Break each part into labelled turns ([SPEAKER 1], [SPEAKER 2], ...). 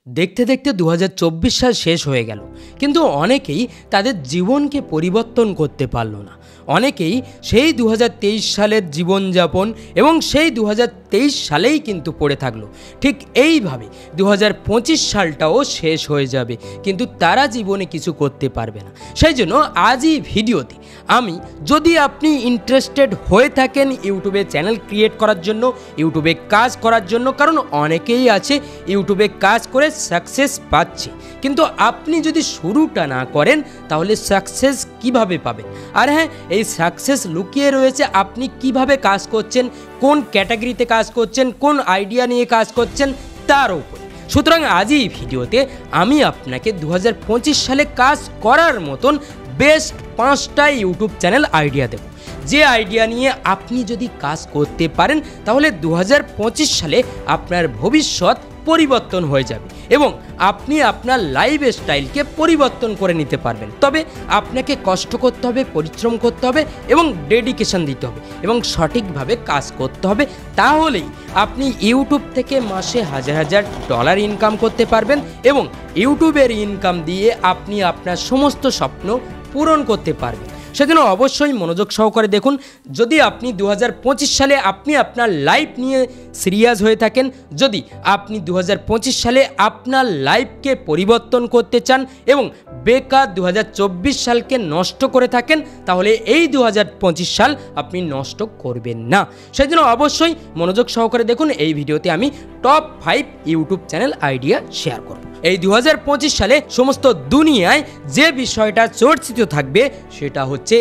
[SPEAKER 1] দেখতে দেখতে 2024 সাল শেষ হয়ে গেল, কিন্তু অনেকেই তাদের জীবনকে পরিবর্তন করতে পারলো না। অনেকেই সেই 2023 সালের জীবনযাপন এবং সেই 2023 সালেই কিন্তু পড়ে থাকলো। ঠিক এইভাবে 2025 সালটাও শেষ হয়ে যাবে, কিন্তু তারা জীবনে কিছু করতে পারবে না। সেই জন্য আজই ভিডিওতে আমি, যদি আপনি ইন্টারেস্টেড হয়ে থাকেন ইউটিউবে চ্যানেল ক্রিয়েট করার জন্য, ইউটিউবে কাজ করার জন্য, কারণ অনেকেই আছে ইউটিউবে কাজ করে সাকসেস পাচ্ছে, কিন্তু আপনি যদি শুরুটা না করেন তাহলে সাকসেস কিভাবে পাবেন? আর হ্যাঁ, এই সাকসেস লুকিয়ে রয়েছে আপনি কিভাবে কাজ করছেন, কোন ক্যাটাগরিতে কাজ করছেন, কোন আইডিয়া নিয়ে কাজ করছেন তার উপরে। সুতরাং আজই এই ভিডিওতে আমি আপনাকে 2025 সালে কাজ করার মতন বেস্ট 5টা ইউটিউব চ্যানেল আইডিয়া দেব, যে আইডিয়া নিয়ে আপনি যদি কাজ করতে পারেন তাহলে 2025 সালে আপনার ভবিষ্যৎ পরিবর্তন হয়ে যাবে এবং আপনি আপনার লাইফ স্টাইলকে পরিবর্তন করে নিতে পারবেন। তবে আপনাকে কষ্ট করতে হবে, পরিশ্রম করতে হবে এবং ডেডিকেশন দিতে হবে এবং সঠিকভাবে কাজ করতে হবে। তাহলেই আপনি ইউটিউব থেকে মাসে হাজার হাজার ডলার ইনকাম করতে পারবেন এবং ইউটিউবের ইনকাম দিয়ে আপনি আপনার সমস্ত স্বপ্ন পূরণ করতে পারবেন। সেজন্য অবশ্যই মনোযোগ সহকারে দেখুন। যদি আপনি 2025 সালে আপনি আপনার লাইফ নিয়ে সিরিয়াস হয়ে থাকেন, যদি আপনি 2025 সালে আপনার লাইফকে পরিবর্তন করতে চান এবং বেকার 2024 সালকে নষ্ট করে থাকেন, তাহলে এই 2025 সাল আপনি নষ্ট করবেন না। সেজন্য অবশ্যই মনোযোগ সহকারে দেখুন। এই ভিডিওতে আমি top 5 YouTube channel idea share করব। এই 2025 সালে সমস্ত দুনিয়ায় যে বিষয়টা চর্চিত থাকবে সেটা হচ্ছে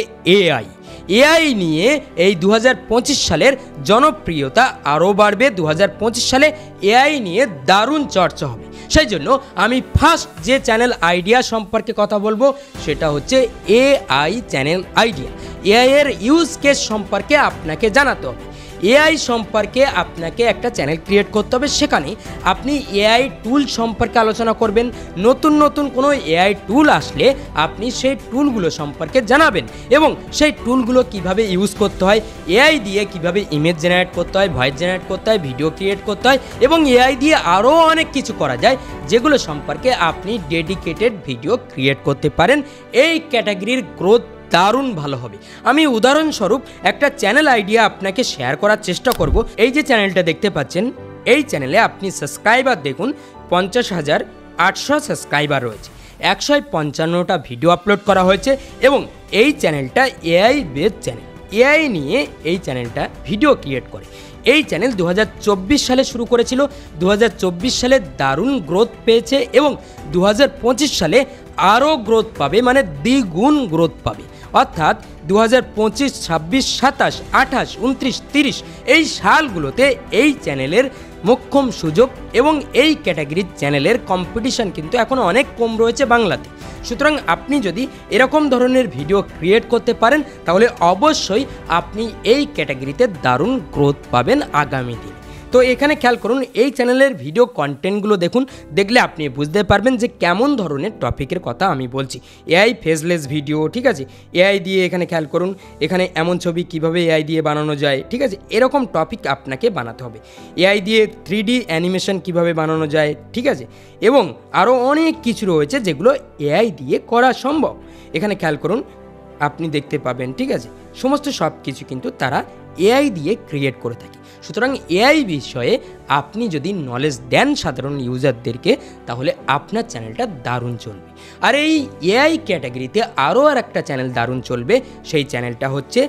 [SPEAKER 1] এআই নিয়ে এই 2025 সালের জনপ্রিয়তা আরও বাড়বে। 2025 সালে এআই নিয়ে দারুণ চর্চা হবে। সেই জন্য আমি ফার্স্ট যে চ্যানেল আইডিয়া সম্পর্কে কথা বলবো সেটা হচ্ছে এআই চ্যানেল আইডিয়া। এআই এর ইউজ কেস সম্পর্কে আপনাকে জানাতে হবে। এআই সম্পর্কে আপনাকে একটা চ্যানেল ক্রিয়েট করতে হবে, সেখানে আপনি এআই টুল সম্পর্কে আলোচনা করবেন। নতুন নতুন কোনো এআই টুল আসলে আপনি সেই টুলগুলো সম্পর্কে জানাবেন এবং সেই টুলগুলো কিভাবে ইউজ করতে হয়, এআই দিয়ে কিভাবে ইমেজ জেনারেট করতে হয়, ভয়েস জেনারেট করতে হয়, ভিডিও ক্রিয়েট করতে হয় এবং এআই দিয়ে আরও অনেক কিছু করা যায়, যেগুলো সম্পর্কে আপনি ডেডিকেটেড ভিডিও ক্রিয়েট করতে পারেন। এই ক্যাটাগরির গ্রোথ দারুণ ভালো হবে। আমি উদাহরণস্বরূপ একটা চ্যানেল আইডিয়া আপনাকে শেয়ার করার চেষ্টা করব। এই যে চ্যানেলটা দেখতে পাচ্ছেন, এই চ্যানেলে আপনি সাবস্ক্রাইবার দেখুন 50,800 সাবস্ক্রাইবার রয়েছে, 155টা ভিডিও আপলোড করা হয়েছে এবং এই চ্যানেলটা এআই বেস চ্যানেল। এআই নিয়ে এই চ্যানেলটা ভিডিও ক্রিয়েট করে। এই চ্যানেল 2024 সালে শুরু করেছিল, 2024 সালে দারুণ গ্রোথ পেয়েছে এবং 2025 সালে আরও গ্রোথ পাবে, মানে দ্বিগুণ গ্রোথ পাবে। অর্থাৎ 2025, 26, 27, 28, 29, 30 এই সালগুলোতে এই চ্যানেলের মোক্ষম সুযোগ এবং এই ক্যাটাগরির চ্যানেলের কম্পিটিশান কিন্তু এখন অনেক কম রয়েছে বাংলাতে। সুতরাং আপনি যদি এরকম ধরনের ভিডিও ক্রিয়েট করতে পারেন তাহলে অবশ্যই আপনি এই ক্যাটাগরিতে দারুণ গ্রোথ পাবেন আগামী দিন। তো এখানে খেয়াল করুন, এই চ্যানেলের ভিডিও কন্টেন্টগুলো দেখুন, দেখলে আপনি বুঝতে পারবেন যে কেমন ধরনের টপিকের কথা আমি বলছি। এআই ফেসলেস ভিডিও, ঠিক আছে, এআই দিয়ে এখানে খেয়াল করুন, এখানে এমন ছবি কিভাবে এআই দিয়ে বানানো যায়, ঠিক আছে, এরকম টপিক আপনাকে বানাতে হবে। এআই দিয়ে 3D অ্যানিমেশন কিভাবে বানানো যায়, ঠিক আছে, এবং আরও অনেক কিছু রয়েছে যেগুলো এআই দিয়ে করা সম্ভব। এখানে খেয়াল করুন, আপনি দেখতে পাবেন, ঠিক আছে, সমস্ত সব কিছু কিন্তু তারা এআই দিয়ে ক্রিয়েট করে থাকে। সুতরাং এআই বিষয়ে আপনি যদি নলেজ দেন সাধারণ ইউজারদেরকে তাহলে আপনার চ্যানেলটা দারুণ চলবে। আর এই এআই ক্যাটাগরিতে আরও একটা চ্যানেল দারুণ চলবে, সেই চ্যানেলটা হচ্ছে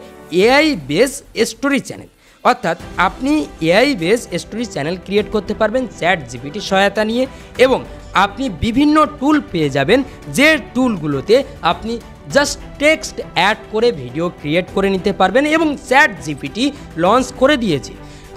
[SPEAKER 1] এআই বেস স্টোরি চ্যানেল। অর্থাৎ আপনি AI base story channel create করতে পারবেন ChatGPT সহায়তা নিয়ে এবং আপনি বিভিন্ন টুল পেয়ে যাবেন, যে টুলগুলোতে আপনি জাস্ট টেক্সট অ্যাড করে ভিডিও ক্রিয়েট করে নিতে পারবেন এবং ChatGPT লঞ্চ করে দিয়েছে।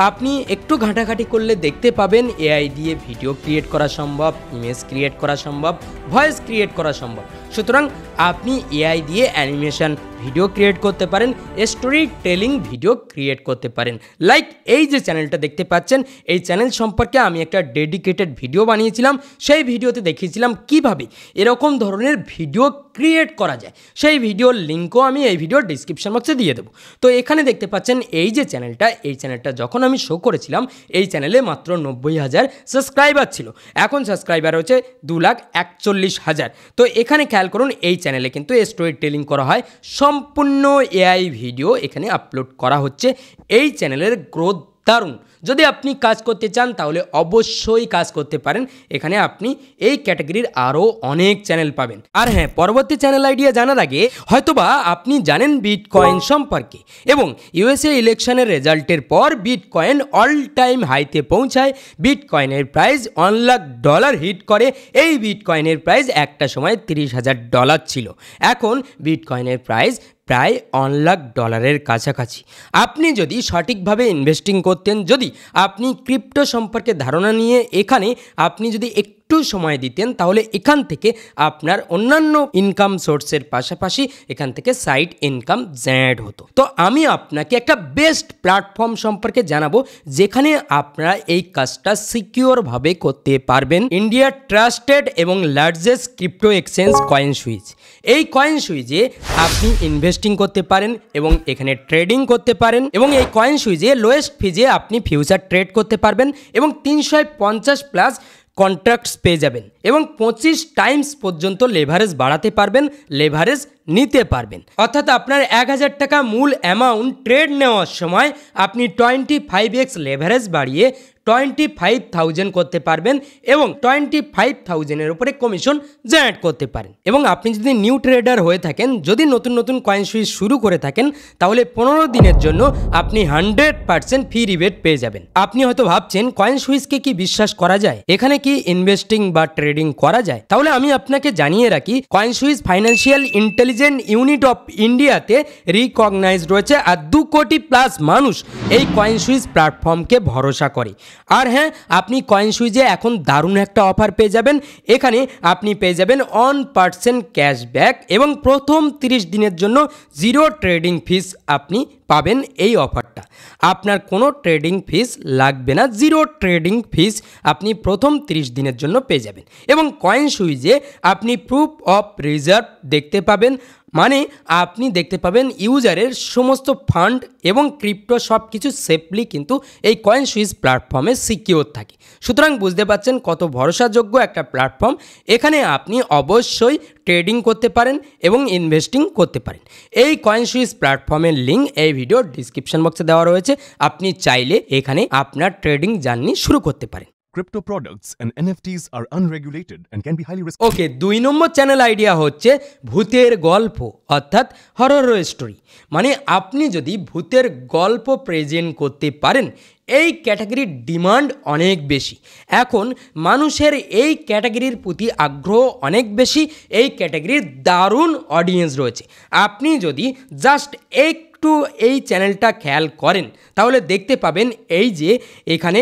[SPEAKER 1] আপনি একটু ঘাঁটাঘাঁটি করলে দেখতে পাবেন এআই দিয়ে ভিডিও ক্রিয়েট করা সম্ভব, ইমেজ ক্রিয়েট করা সম্ভব, ভয়েস ক্রিয়েট করা সম্ভব। সুতরাং আপনি এআই দিয়ে অ্যানিমেশন ভিডিও ক্রিয়েট করতে পারেন, স্টোরি টেলিং ভিডিও ক্রিয়েট করতে পারেন। লাইক এই যে চ্যানেলটা দেখতে পাচ্ছেন, এই চ্যানেল সম্পর্কে আমি একটা ডেডিকেটেড ভিডিও বানিয়েছিলাম। সেই ভিডিওতে দেখিয়েছিলাম কিভাবে এরকম ধরনের ভিডিও ক্রিয়েট করা যায় সেই ভিডিওর লিঙ্কও আমি এই ভিডিওর ডিসক্রিপশন বক্সে দিয়ে দেবো। তো এখানে দেখতে পাচ্ছেন এই যে চ্যানেলটা, এই চ্যানেলটা যখন আমি শো করেছিলাম এই চ্যানেলে মাত্র 90,000 সাবস্ক্রাইবার ছিল, এখন সাবস্ক্রাইবার হচ্ছে 2,41,000। তো এখানে খেয়াল করুন এই চ্যানেলে কিন্তু স্টোরি টেলিং করা হয়, সম্পূর্ণ এআই ভিডিও এখানে আপলোড করা হচ্ছে। এই চ্যানেলের গ্রোথ দারুণ। যদি আপনি কাজ করতে চান তাহলে অবশ্যই কাজ করতে পারেন, এখানে আপনি এই ক্যাটাগরির আরও অনেক চ্যানেল পাবেন। আর হ্যাঁ, পরবর্তী চ্যানেল আইডিয়া জানার আগে হয়তোবা আপনি জানেন বিটকয়েন সম্পর্কে, এবং ইউএসএ ইলেকশনের রেজাল্টের পর বিটকয়েন অল টাইম হাইতে পৌঁছায়, বিটকয়েনের প্রাইস $1,00,000 হিট করে। এই বিটকয়েনের প্রাইস একটা সময় $30,000 ছিল, এখন বিটকয়েনের প্রাইস প্রায় $1,00,000 কাছাকাছি। আপনি যদি সঠিকভাবে ইনভেস্টিং করতেন, যদি আপনি ক্রিপ্টো সম্পর্কে ধারণা নিয়ে এখানে আপনি যদি একটু সময় দিতেন, তাহলে এখান থেকে আপনার অন্যান্য ইনকাম সোর্সের পাশাপাশি এখান থেকে সাইড ইনকাম জেনারেট হতো। তো আমি আপনাকে একটা বেস্ট প্ল্যাটফর্ম সম্পর্কে জানাবো যেখানে আপনারা এই কাজটা সিকিউরভাবে করতে পারবেন। ইন্ডিয়ার ট্রাস্টেড এবং লার্জেস্ট ক্রিপ্টো এক্সচেঞ্জ কয়েনসুইচ। এই কয়েনসুইচে আপনি ইনভেস্টিং করতে পারেন এবং এখানে ট্রেডিং করতে পারেন, এবং এই কয়েনসুইচে লোয়েস্ট ফিজে আপনি ফিউচার ট্রেড করতে পারবেন এবং 350+ কন্ট্রাক্টস পেয়ে যাবেন, এবং 25 টাইমস পর্যন্ত লেভারেজ বাড়াতে পারবেন, লেভারেজ নিতে পারবেন। অর্থাৎ আপনার 1,000 টাকা মূল অ্যামাউন্ট ট্রেড নেওয়ার সময় আপনি 25x লেভারেজ বাড়িয়ে 25,000 করতে পারবেন, এবং 25,000-এর উপরে কমিশন জেনারেট করতে পারেন। এবং আপনি যদি নিউ ট্রেডার হয়ে থাকেন, যদি নতুন নতুন কয়েন সুইচ শুরু করে থাকেন, তাহলে 15 দিনের জন্য আপনি 100% ফ্রি রিবেট পেয়ে যাবেন। আপনি হয়তো ভাবছেন কয়েন সুইচকে কি বিশ্বাস করা যায়, এখানে কি ইনভেস্টিং বা ট্রেডিং করা যায়? তাহলে আমি আপনাকে জানিয়ে রাখি, coin switch financial intelligence unit of ইন্ডিয়াতে রিকগনাইজড রয়েছে, আর 2 কোটি প্লাস মানুষ এই কয়েন সুইচ প্ল্যাটফর্মকে ভরসা করে। আর হ্যাঁ, আপনি কয়েন সুইচে এখন দারুণ একটা অফার পেয়ে যাবেন। এখানে আপনি পেয়ে যাবেন 1% ক্যাশব্যাক, এবং প্রথম 30 দিনের জন্য 0 ট্রেডিং ফিস আপনি পাবেন। এই অফারটা আপনার কোনো ট্রেডিং ফিস লাগবে না, 0 ট্রেডিং ফিস আপনি প্রথম 30 দিনের জন্য পেয়ে যাবেন। এবং কয়েন সুইচে আপনি প্রুফ অফ রিজার্ভ দেখতে পাবেন, মানে আপনি দেখতে পাবেন ইউজারের সমস্ত ফান্ড এবং ক্রিপ্টো সব কিছু সেফলি কিন্তু এই কয়েন সুইচ প্ল্যাটফর্মে সিকিওর থাকে। সুতরাং বুঝতে পারছেন কত ভরসাযোগ্য একটা প্ল্যাটফর্ম। এখানে আপনি অবশ্যই ট্রেডিং করতে পারেন এবং ইনভেস্টিং করতে পারেন। এই কয়েন সুইচ প্ল্যাটফর্মের লিঙ্ক এই ভিডিওর ডিসক্রিপশন বক্সে দেওয়া রয়েছে, আপনি চাইলে এখানে আপনার ট্রেডিং জার্নি শুরু করতে পারেন।
[SPEAKER 2] Crypto products and NFTs are unregulated and can be highly risky.
[SPEAKER 1] Okay, 2 number channel idea হচ্ছে ভূতের গল্প, অর্থাৎ হরর স্টোরি। মানে আপনি যদি ভূতের গল্প প্রেজেন্ট করতে পারেন, এই ক্যাটাগরির ডিমান্ড অনেক বেশি। এখন মানুষের এই ক্যাটাগরির প্রতি আগ্রহ অনেক বেশি, এই ক্যাটাগরির দারুণ অডিয়েন্স রয়েছে। আপনি যদি জাস্ট একটু এই চ্যানেলটা খেয়াল করেন, তাহলে দেখতে পাবেন এই যে এখানে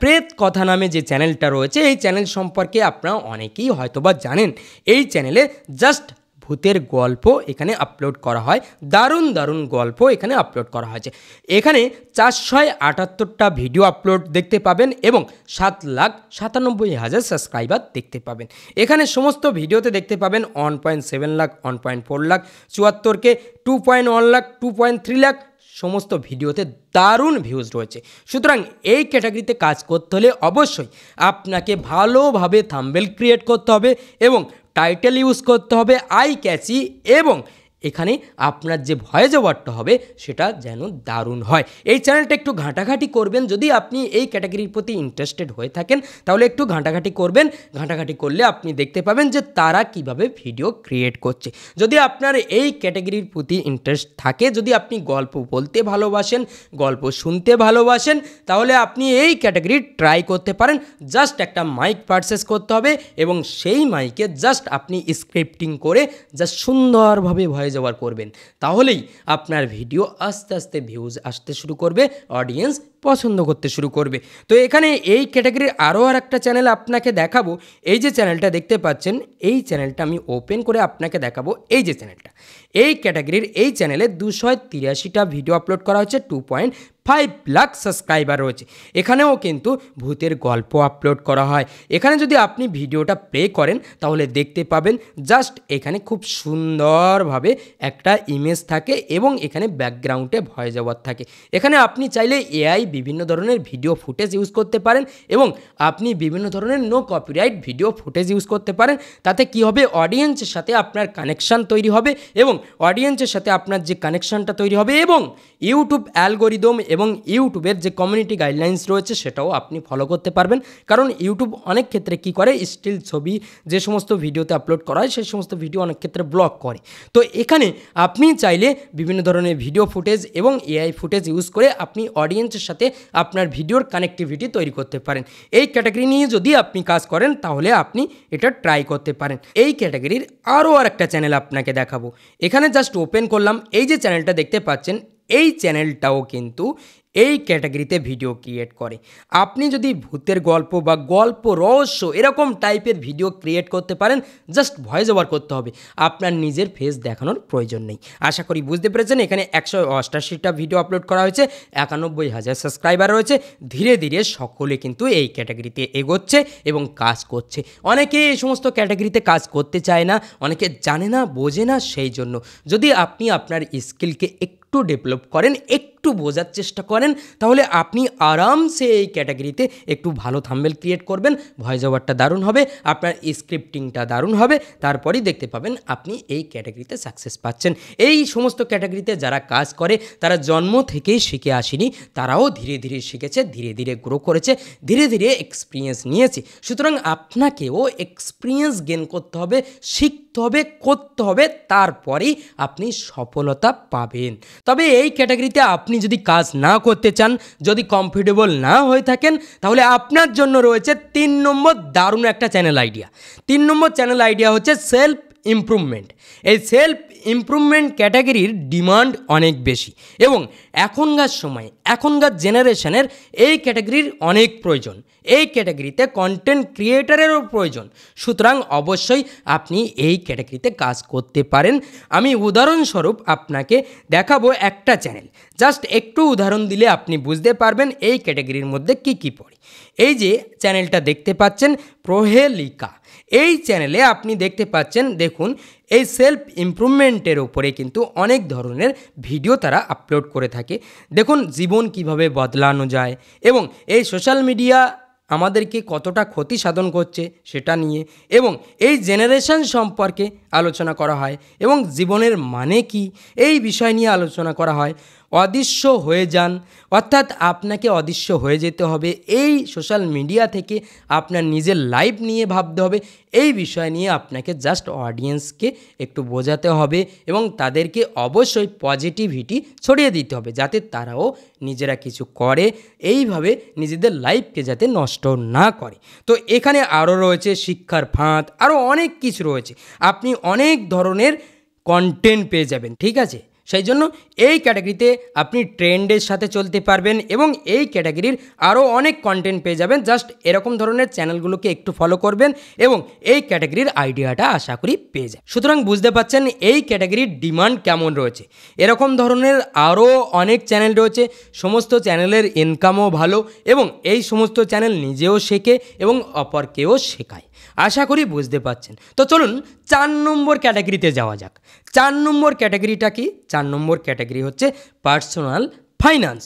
[SPEAKER 1] প্রেত কথা নামে যে চ্যানেলটা রয়েছে, এই চ্যানেল সম্পর্কে আপনারা অনেকেই হয়তোবা জানেন। এই চ্যানেলে জাস্ট ভূতের গল্প এখানে আপলোড করা হয়, দারুণ দারুণ গল্প এখানে আপলোড করা হয়েছে। এখানে 478টা ভিডিও আপলোড দেখতে পাবেন এবং 7,97,000 সাবস্ক্রাইবার দেখতে পাবেন। এখানে সমস্ত ভিডিওতে দেখতে পাবেন 1.7 লাখ, 1.4 লাখ, 74K, 2.1 লাখ, 2.3 লাখ, সমস্ত ভিডিওতে দারুণ ভিউজ রয়েছে। সুতরাং এই ক্যাটাগরিতে কাজ করতে হলে অবশ্যই আপনাকে ভালোভাবে থাম্বনেল ক্রিয়েট করতে হবে এবং টাইটেল ইউজ করতে হবে আই ক্যাচি, এবং এখানে আপনার যে ভয়েস ওভারটা হবে সেটা যেন দারুণ হয়। এই চ্যানেলটা একটু ঘাঁটাঘাঁটি করবেন, যদি আপনি এই ক্যাটাগরির প্রতি ইন্টারেস্টেড হয়ে থাকেন তাহলে একটু ঘাঁটাঘাঁটি করবেন। ঘাঁটাঘাঁটি করলে আপনি দেখতে পাবেন যে তারা কিভাবে ভিডিও ক্রিয়েট করছে। যদি আপনার এই ক্যাটাগরির প্রতি ইন্টারেস্ট থাকে, যদি আপনি গল্প বলতে ভালোবাসেন, গল্প শুনতে ভালোবাসেন, তাহলে আপনি এই ক্যাটাগরি ট্রাই করতে পারেন। জাস্ট একটা মাইক পারচেস করতে হবে এবং সেই মাইকে জাস্ট আপনি স্ক্রিপ্টিং করে জাস্ট সুন্দরভাবে ভয়েস ওভার করবেন, তাহলেই আপনার ভিডিও আস্তে আস্তে ভিউজ আসতে শুরু করবে, অডিয়েন্স পছন্দ করতে শুরু করবে। তো এখানে এই ক্যাটাগরির আরও একটা চ্যানেল আপনাকে দেখাবো। এই যে চ্যানেলটা দেখতে পাচ্ছেন, এই চ্যানেলটা আমি ওপেন করে আপনাকে দেখাবো। এই যে চ্যানেলটা, এই ক্যাটাগরির এই চ্যানেলে 283টা ভিডিও আপলোড করা হচ্ছে, 5 লাখ সাবস্ক্রাইবার রয়েছে। এখানেও কিন্তু ভূতের গল্প আপলোড করা হয়। এখানে যদি আপনি ভিডিওটা প্লে করেন তাহলে দেখতে পাবেন জাস্ট এখানে খুব সুন্দরভাবে একটা ইমেজ থাকে এবং এখানে ব্যাকগ্রাউন্ডে ভয়েস ওভার থাকে। এখানে আপনি চাইলে এআই বিভিন্ন ধরনের ভিডিও ফুটেজ ইউজ করতে পারেন এবং আপনি বিভিন্ন ধরনের no copyright video footage use করতে পারেন। তাতে কি হবে, অডিয়েন্সের সাথে আপনার কানেকশান তৈরি হবে এবং অডিয়েন্সের সাথে আপনার যে কানেকশানটা তৈরি হবে এবং ইউটিউব অ্যালগোরিদম এবং ইউটিউবের যে কমিউনিটি গাইডলাইন্স রয়েছে সেটাও আপনি ফলো করতে পারবেন। কারণ ইউটিউব অনেক ক্ষেত্রে কি করে, স্টিল ছবি যে সমস্ত ভিডিওতে আপলোড করা হয় সেই সমস্ত ভিডিও অনেক ক্ষেত্রে ব্লক করে। তো এখানে আপনি চাইলে বিভিন্ন ধরনের ভিডিও ফুটেজ এবং এআই ফুটেজ ইউজ করে আপনি অডিয়েন্সের সাথে আপনার ভিডিওর কানেক্টিভিটি তৈরি করতে পারেন। এই ক্যাটাগরি নিয়ে যদি আপনি কাজ করেন তাহলে আপনি এটা ট্রাই করতে পারেন। এই ক্যাটাগরির আরও একটা চ্যানেল আপনাকে দেখাবো। এখানে জাস্ট ওপেন করলাম, এই যে চ্যানেলটা দেখতে পাচ্ছেন এই চ্যানেলটাও কিন্তু এই ক্যাটাগরিতে ভিডিও ক্রিয়েট করে। আপনি যদি ভূতের গল্প বা গল্প রহস্য এরকম টাইপের ভিডিও ক্রিয়েট করতে পারেন, জাস্ট ভয়েস ওভার করতে হবে, আপনার নিজের ফেস দেখানোর প্রয়োজন নেই। আশা করি বুঝতে পেরেছেন। এখানে 188টা ভিডিও আপলোড করা হয়েছে, 91,000 সাবস্ক্রাইবার রয়েছে। ধীরে ধীরে সকলে কিন্তু এই ক্যাটাগরিতে এগোচ্ছে এবং কাজ করছে। অনেকে এই সমস্ত ক্যাটাগরিতে কাজ করতে চায় না, অনেকে জানে না, বোঝে না। সেই জন্য যদি আপনি আপনার স্কিলকে একটু ডেভেলপ করেন, একটু বোঝার চেষ্টা করেন, তাহলে আপনি আরামসে এই ক্যাটাগরিতে একটু ভালো থাম্বনেল ক্রিয়েট করবেন, ভয়েস ওভারটা দারুণ হবে, আপনার স্ক্রিপ্টিংটা দারুণ হবে, তারপরেই দেখতে পাবেন আপনি এই ক্যাটাগরিতে সাকসেস পাচ্ছেন। এই সমস্ত ক্যাটাগরিতে যারা কাজ করে তারা জন্ম থেকেই শিখে আসেনি, তারাও ধীরে ধীরে শিখেছে, ধীরে ধীরে গ্রো করেছে, ধীরে ধীরে এক্সপিরিয়েন্স নিয়েছে। সুতরাং আপনাকেও এক্সপিরিয়েন্স গেইন করতে হবে, শিখতে হবে, করতে হবে, তারপরেই আপনি সফলতা পাবেন। তবে এই ক্যাটাগরিতে আপনি যদি কাজ না করতে চান, যদি কমফোর্টেবল না হয়ে থাকেন, তাহলে আপনার জন্য রয়েছে 3 নম্বর দারুণ একটা চ্যানেল আইডিয়া। 3 নম্বর চ্যানেল আইডিয়া হচ্ছে সেলফ ইমপ্রুভমেন্ট। এই সেলফ ইমপ্রুভমেন্ট ক্যাটাগরির ডিমান্ড অনেক বেশি এবং এখনকার সময়, এখনকার জেনারেশনের এই ক্যাটাগরির অনেক প্রয়োজন। এই ক্যাটাগরিতে কন্টেন্ট ক্রিয়েটারেরও প্রয়োজন। সুতরাং অবশ্যই আপনি এই ক্যাটাগরিতে কাজ করতে পারেন। আমি উদাহরণস্বরূপ আপনাকে দেখাবো একটা চ্যানেল, জাস্ট একটু উদাহরণ দিলে আপনি বুঝতে পারবেন এই ক্যাটাগরির মধ্যে কি কি পড়ে। এই যে চ্যানেলটা দেখতে পাচ্ছেন প্রহেলিকা, এই চ্যানেলে আপনি দেখতে পাচ্ছেন, দেখুন এই সেলফ ইমপ্রুভমেন্টের ওপরে কিন্তু অনেক ধরনের ভিডিও তারা আপলোড করে থাকে। দেখুন জীবন কিভাবে বদলানো যায় এবং এই সোশ্যাল মিডিয়া আমাদেরকে কতটা ক্ষতি সাধন করছে সেটা নিয়ে, এবং এই জেনারেশন সম্পর্কে আলোচনা করা হয় এবং জীবনের মানে কি এই বিষয় নিয়ে আলোচনা করা হয়। অদৃশ্য হয়ে যান, অর্থাৎ আপনাকে অদৃশ্য হয়ে যেতে হবে, এই সোশ্যাল মিডিয়া থেকে আপনার নিজের লাইফ নিয়ে ভাবতে হবে। এই বিষয় নিয়ে আপনাকে জাস্ট অডিয়েন্সকে একটু বোঝাতে হবে এবং তাদেরকে অবশ্যই পজিটিভিটি ছড়িয়ে দিতে হবে যাতে তারাও নিজেরা কিছু করে, এইভাবে নিজেদের লাইফকে যাতে নষ্ট না করে। তো এখানে আরও রয়েছে শিক্ষার ফাঁদ, আরও অনেক কিছু রয়েছে, আপনি অনেক ধরনের কন্টেন্ট পেয়ে যাবেন। ঠিক আছে, সেই জন্য এই ক্যাটাগরিতে আপনি ট্রেন্ডের সাথে চলতে পারবেন এবং এই ক্যাটাগরির আরও অনেক কন্টেন্ট পেয়ে যাবেন। জাস্ট এরকম ধরনের চ্যানেলগুলোকে একটু ফলো করবেন এবং এই ক্যাটাগরির আইডিয়াটা আশা করি পেয়ে যাবেন। সুতরাং বুঝতে পারছেন এই ক্যাটাগরির ডিমান্ড কেমন রয়েছে। এরকম ধরনের আরও অনেক চ্যানেল রয়েছে, সমস্ত চ্যানেলের ইনকামও ভালো এবং এই সমস্ত চ্যানেল নিজেও শেখে এবং অপরকেও শেখায়। আশা করি বুঝতে পারছেন। তো চলুন 4 নম্বর ক্যাটাগরিতে যাওয়া যাক। 4 নম্বর ক্যাটাগরিটা কি? 4 নম্বর ক্যাটাগরি হচ্ছে পার্সোনাল ফাইন্যান্স।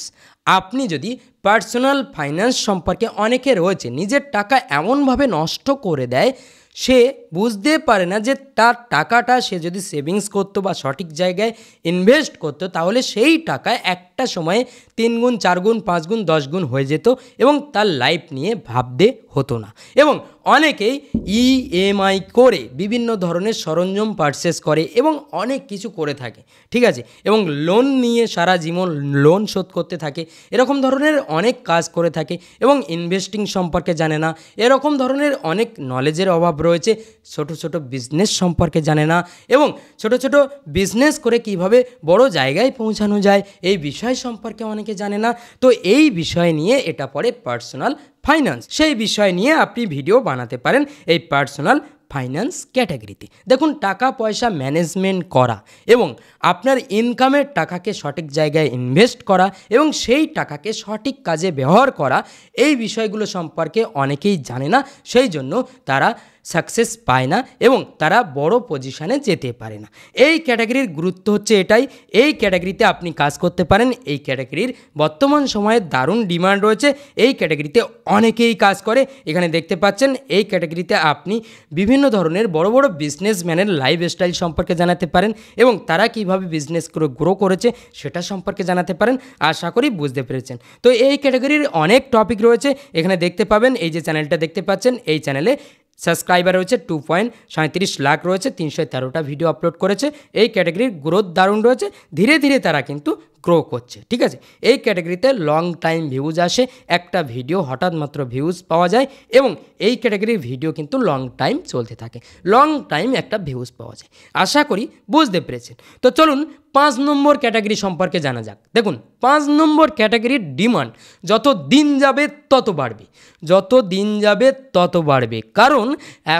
[SPEAKER 1] আপনি যদি পার্সোনাল ফাইন্যান্স সম্পর্কে, অনেকে রয়েছে নিজের টাকা এমনভাবে নষ্ট করে দেয়, সে বুঝতে পারে না যে তার টাকাটা সে যদি সেভিংস করতো বা সঠিক জায়গায় ইনভেস্ট করতো তাহলে সেই টাকা একটা সময়ে 3 গুণ 4 গুণ 5 গুণ 10 গুণ হয়ে যেত এবং তার লাইফ নিয়ে ভাবতে হতো না। এবং অনেকেই ইএমআই করে বিভিন্ন ধরনের সরঞ্জাম পারচেস করে এবং অনেক কিছু করে থাকে। ঠিক আছে, এবং লোন নিয়ে সারা জীবন লোন শোধ করতে থাকে, এরকম ধরনের অনেক কাজ করে থাকে এবং ইনভেস্টিং সম্পর্কে জানে না। এরকম ধরনের অনেক নলেজের অভাব রয়েছে। ছোট ছোট বিজনেস সম্পর্কে জানে না এবং ছোট ছোট বিজনেস করে কিভাবে বড় জায়গায় পৌঁছানো যায় এই বিষয় সম্পর্কে অনেকে জানে না। তো এই বিষয় নিয়ে এটা পড়ে পার্সোনাল ফাইন্যান্স। সেই বিষয় নিয়ে আপনি ভিডিও বানাতে পারেন এই পার্সোনাল ফাইন্যান্স ক্যাটাগরিতে। দেখুন, টাকা পয়সা ম্যানেজমেন্ট করা এবং আপনার ইনকামের টাকাকে সঠিক জায়গায় ইনভেস্ট করা এবং সেই টাকাকে সঠিক কাজে ব্যবহার করা, এই বিষয়গুলো সম্পর্কে অনেকেই জানে না, সেই জন্য তারা সাকসেস পায় না এবং তারা বড় পজিশানে যেতে পারে না। এই ক্যাটাগরির গুরুত্ব হচ্ছে এটাই, এই ক্যাটাগরিতে আপনি কাজ করতে পারেন। এই ক্যাটাগরির বর্তমান সময়ে দারুণ ডিমান্ড রয়েছে, এই ক্যাটাগরিতে অনেকেই কাজ করে। এখানে দেখতে পাচ্ছেন এই ক্যাটাগরিতে আপনি বিভিন্ন ধরনের বড় বড় বিজনেসম্যানের লাইফস্টাইল সম্পর্কে জানাতে পারেন এবং তারা কীভাবে বিজনেস করে গ্রো করেছে সেটা সম্পর্কে জানাতে পারেন। আশা করি বুঝতে পেরেছেন। তো এই ক্যাটাগরির অনেক টপিক রয়েছে, এখানে দেখতে পাবেন। এই যে চ্যানেলটা দেখতে পাচ্ছেন, এই চ্যানেলে সাবস্ক্রাইবার রয়েছে 2.37 লাখ রয়েছে, 313টা ভিডিও আপলোড করেছে। এই ক্যাটাগরির গ্রোথ দারুণ রয়েছে, ধীরে ধীরে তারা কিন্তু গ্রো করছে, ঠিক আছে। এই ক্যাটাগরিতে লং টাইম ভিউজ আসে, একটা ভিডিও হঠাৎ মাত্র ভিউজ পাওয়া যায় এবং এই ক্যাটাগরির ভিডিও কিন্তু লং টাইম চলতে থাকে, লং টাইম একটা ভিউজ পাওয়া যায়। আশা করি বুঝতে পেরেছেন। তো চলুন 5 নম্বর ক্যাটাগরি সম্পর্কে জানা যাক। দেখুন, 5 নম্বর ক্যাটাগরির ডিমান্ড যত দিন যাবে তত বাড়বে, যত দিন যাবে তত বাড়বে, কারণ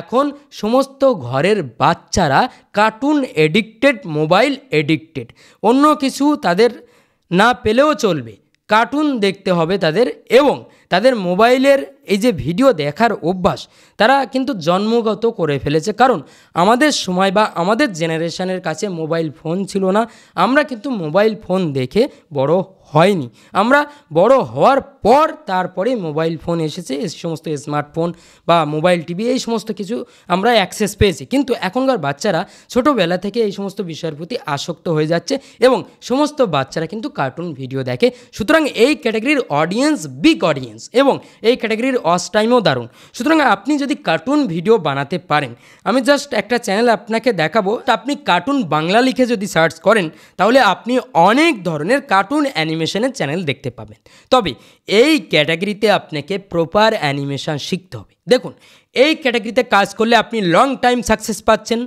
[SPEAKER 1] এখন সমস্ত ঘরের বাচ্চারা কার্টুন এডিক্টেড, মোবাইল এডিক্টেড। অন্য কিছু তাদের না পেলেও চলবে, কার্টুন দেখতে হবে তাদের এবং তাদের মোবাইলের এই যে ভিডিও দেখার অভ্যাস তারা কিন্তু জন্মগত করে ফেলেছে। কারণ আমাদের সময় বা আমাদের জেনারেশনের কাছে মোবাইল ফোন ছিল না, আমরা কিন্তু মোবাইল ফোন দেখে বড় হয়নি, আমরা বড় হওয়ার পর তারপরে মোবাইল ফোন এসেছে, এই সমস্ত স্মার্টফোন বা মোবাইল টিভি এই সমস্ত কিছু আমরা অ্যাক্সেস পেয়েছি। কিন্তু এখনকার বাচ্চারা ছোটোবেলা থেকে এই সমস্ত বিষয়ের প্রতি আসক্ত হয়ে যাচ্ছে এবং সমস্ত বাচ্চারা কিন্তু কার্টুন ভিডিও দেখে। সুতরাং এই ক্যাটাগরির অডিয়েন্স বিগ অডিয়েন্স এবং এই ক্যাটাগরির ওয়াচ টাইমও দারুণ। সুতরাং আপনি যদি কার্টুন ভিডিও বানাতে পারেন, আমি জাস্ট একটা চ্যানেল আপনাকে দেখাবো, আপনি কার্টুন বাংলা লিখে যদি সার্চ করেন তাহলে আপনি অনেক ধরনের কার্টুন অ্যানিমেশনের চ্যানেল দেখতে পাবেন। তবে এই ক্যাটাগরিতে আপনাকে প্রপার অ্যানিমেশন শিখতে হবে। দেখুন, এই ক্যাটাগরিতে কাজ করলে আপনি লং টাইম সাকসেস পাচ্ছেন,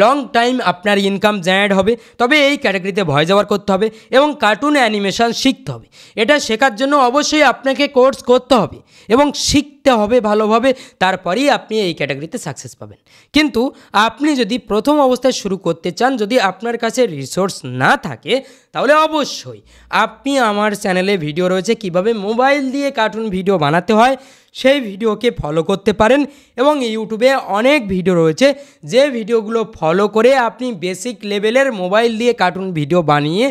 [SPEAKER 1] লং টাইম আপনার ইনকাম জেনারেট হবে। তবে এই ক্যাটাগরিতে ভয়েস ওভার করতে হবে এবং কার্টুন অ্যানিমেশন শিখতে হবে। এটা শেখার জন্য অবশ্যই আপনাকে কোর্স করতে হবে এবং শিখতে হবে ভালোভাবে, তারপরেই আপনি এই ক্যাটাগরিতে সাকসেস পাবেন। কিন্তু আপনি যদি প্রথম অবস্থায় শুরু করতে চান, যদি আপনার কাছে রিসোর্স না থাকে, তাহলে অবশ্যই আপনি আমার চ্যানেলে ভিডিও রয়েছে কিভাবে মোবাইল দিয়ে কার্টুন ভিডিও বানাতে হয়, সেই ভিডিওকে ফলো করতে পারেন এবং ইউটিউবে অনেক ভিডিও রয়েছে যে ভিডিওগুলো ফলো করে আপনি বেসিক লেভেলের মোবাইল দিয়ে কার্টুন ভিডিও বানিয়ে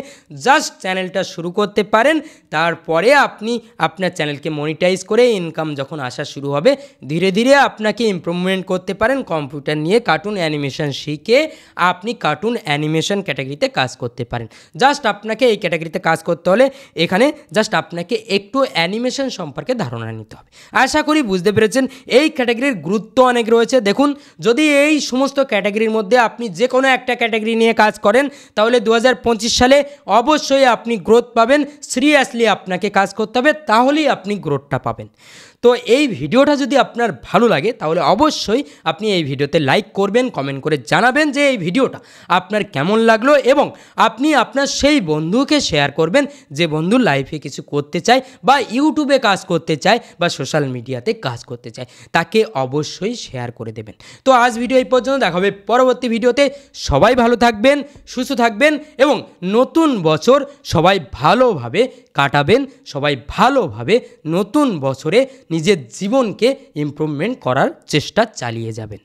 [SPEAKER 1] জাস্ট চ্যানেলটা শুরু করতে পারেন। তারপরে আপনি আপনার চ্যানেলকে মনিটাইজ করে ইনকাম যখন আসা শুরু হবে, ধীরে ধীরে আপনাকে ইমপ্রুভমেন্ট করতে পারেন। কম্পিউটার নিয়ে কার্টুন অ্যানিমেশন শিখে আপনি কার্টুন অ্যানিমেশন ক্যাটাগরিতে কাজ করতে পারেন। জাস্ট আপনাকে এই ক্যাটাগরিতে কাজ করতে হলে এখানে জাস্ট আপনাকে একটু অ্যানিমেশন সম্পর্কে ধারণা নিতে হবে। আশা করি বুঝতে পেরেছেন। এই ক্যাটাগরির গুরুত্ব অনেক রয়েছে। দেখুন, যদি এই সমস্ত ক্যাটাগরির মধ্যে আপনি যে কোনো একটা ক্যাটাগরি নিয়ে কাজ করেন তাহলে 2025 সালে অবশ্যই আপনি গ্রোথ পাবেন। সিরিয়াসলি আপনাকে কাজ করতে হবে, তাহলেই আপনি গ্রোথটা পাবেন। তো এই ভিডিওটা যদি আপনার ভালো লাগে তাহলে অবশ্যই আপনি এই ভিডিওতে লাইক করবেন, কমেন্ট করে জানাবেন যে এই ভিডিওটা আপনার কেমন লাগলো এবং আপনি আপনার সেই বন্ধুকে শেয়ার করবেন যে বন্ধু লাইফে কিছু করতে চায় বা ইউটিউবে কাজ করতে চায় বা সোশ্যাল মিডিয়াতে কাজ করতে চায়, তাকে অবশ্যই শেয়ার করে দেবেন। তো আজ ভিডিও এই পর্যন্ত, দেখা হবে পরবর্তী ভিডিওতে। সবাই ভালো থাকবেন, সুস্থ থাকবেন এবং নতুন বছর সবাই ভালোভাবে কাটাবেন, সবাই ভালোভাবে নতুন বছরে নিজের জীবনকে ইমপ্রুভমেন্ট করার চেষ্টা চালিয়ে যাবেন।